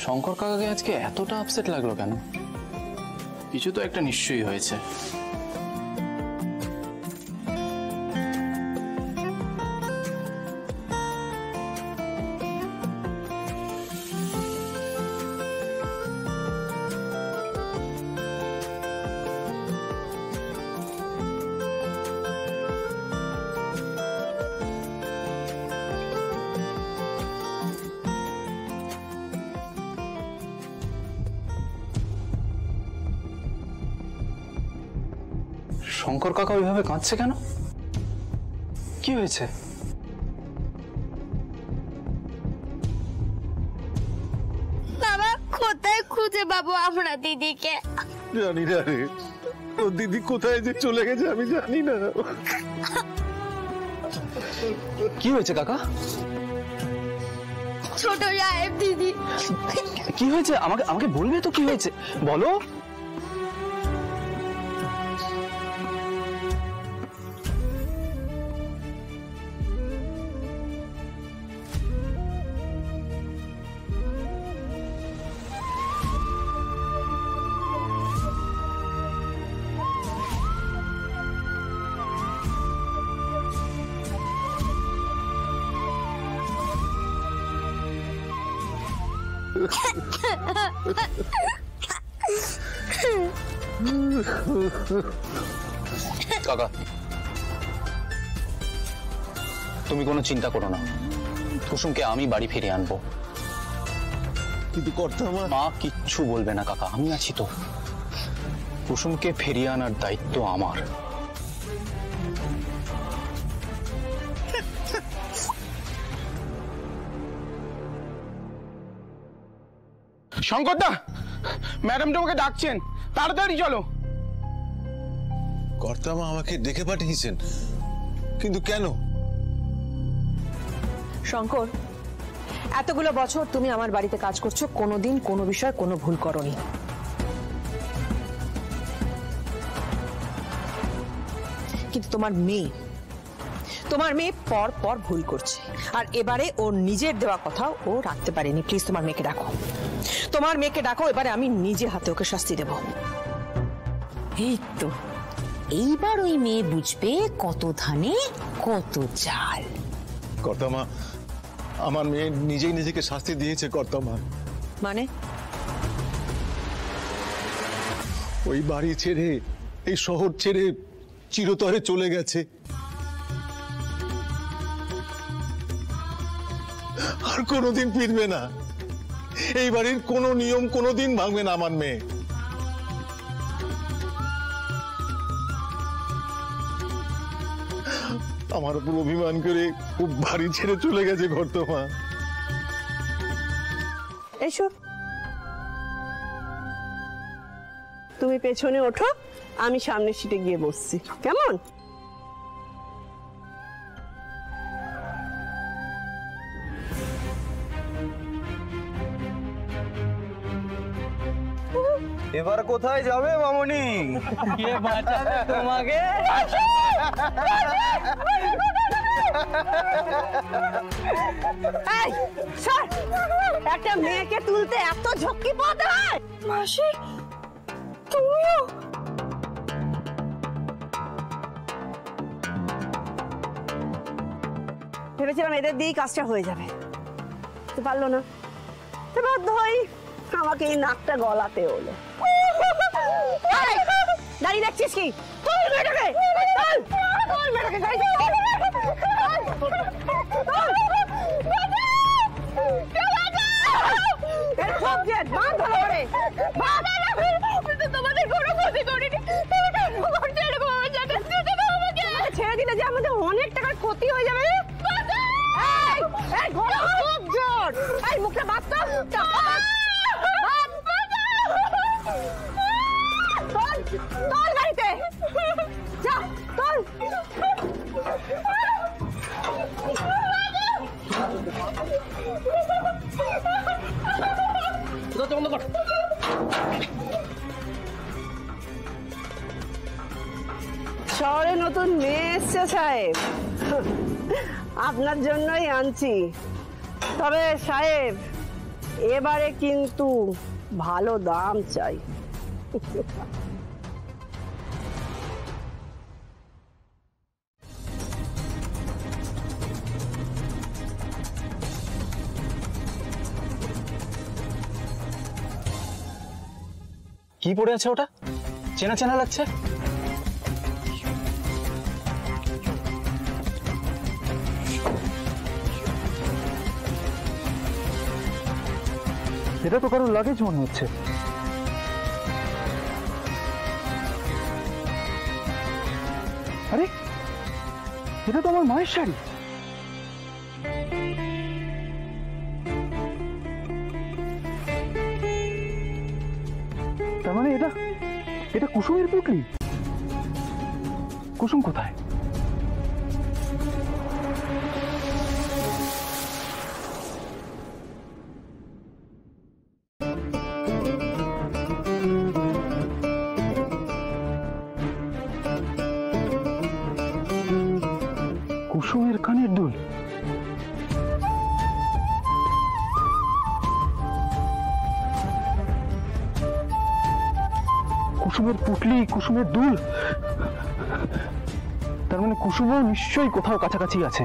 শঙ্কর কাকাকে আজকে এতটা আপসেট লাগলো কেন? কিছু তো একটা নিশ্চয়ই হয়েছে। শঙ্কর কাকা ওইভাবে কাঁদছে কেন? কি হয়েছে? বাবা, কোথায় খুঁজে পাবো আমরা দিদিকে? জানি না রে, ও দিদি কোথায় যে চলে গেছে আমি জানি না। কি হয়েছে কাকা? ছোট সাহেব দিদি। কি হয়েছে? আমাকে বলবে তো কি হয়েছে, বলো। কাকা, তুমি কোনো চিন্তা করো না, কুসুমকে আমি বাড়ি ফিরিয়ে আনবো। কিন্তু কর্তামা, মা কিচ্ছু বলবে না কাকা, আমি আছি তো। কুসুমকে ফিরিয়ে আনার দায়িত্ব আমার। শঙ্করদা, ম্যাডাম তোমাকে ডাকছেন, তাড়াতাড়ি চলো। কর্তামা আমাকে ডেকে পাঠিয়েছেন, কিন্তু কেন? শঙ্কর, এতগুলো বছর তুমি আমার বাড়িতে কাজ করছো, কোনোদিন কোনো বিষয় কোনো ভুল করোনি। কিন্তু তোমার মেয়ে পর পর ভুল করছে, আর এবারে ওর নিজের দেওয়া কথা ও রাখতে পারেনি। প্লিজ তোমার মেয়েকে ডাকো, এবারে আমি নিজে হাতে ওকে শাস্তি দেব। এই তো, এইবার ওই মেয়ে বুঝবে কত ধানে কত চাল। কর্তামা, আমার মেয়ে নিজেই নিজেকে শাস্তি দিয়েছে কর্তামা। মানে? ওই বাড়ি ছেড়ে, এই শহর ছেড়ে চিরতরে চলে গেছে। আর কোনোদিন ফিরবে না। এই বাড়ির কোনো নিয়ম কোনোদিন ভাঙবে না আমার মেয়ে। আমার উপর অভিমান করে ও বাড়ি ছেড়ে চলে গেছে কর্তামা। এসো, তুমি পেছনে ওঠো, আমি সামনের সিটে গিয়ে বসছি, কেমন? এবার কোথায় যাবে মামনি? কে বাঁচাবে তোমাকে? একটা মেয়েকে তুলতে এত ঝক্কি পাতে হয়? মাসি, তুমিও? ভেবেছিলাম এদের দিয়েই কাজটা হয়ে যাবে, তো পারলো না, তো বাধ্য হই আমাকে এই নাকটা গলাতে হলো। দাঁড়িয়ে দেখছিস কি? তোর মেয়েটাকে ছেড়ে দিলে যে আমাদের অনেক টাকার ক্ষতি হয়ে যাবে। মুখটা বাদ তো, গাড়িতে যা, তোল। শহরে নতুন মেয়ে এসছে সাহেব, আপনার জন্যই আনছি। তবে সাহেব, এবারে কিন্তু ভালো দাম চাই। কি পড়ে আছে ওটা? চেনা চেনা লাগছে। এটা তো কারোর লাগেজ মনে হচ্ছে। আরে এটা তো আমার মায়ের শাড়ি। তার মানে এটা এটা কুসুমের পুটলি। কুসুম কোথায়? কুসুমের কানের দুল। কুসুমের পুটলি, কুসুমের দুল। তার মানে কুসুমও নিশ্চয়ই কোথাও কাছাকাছি আছে।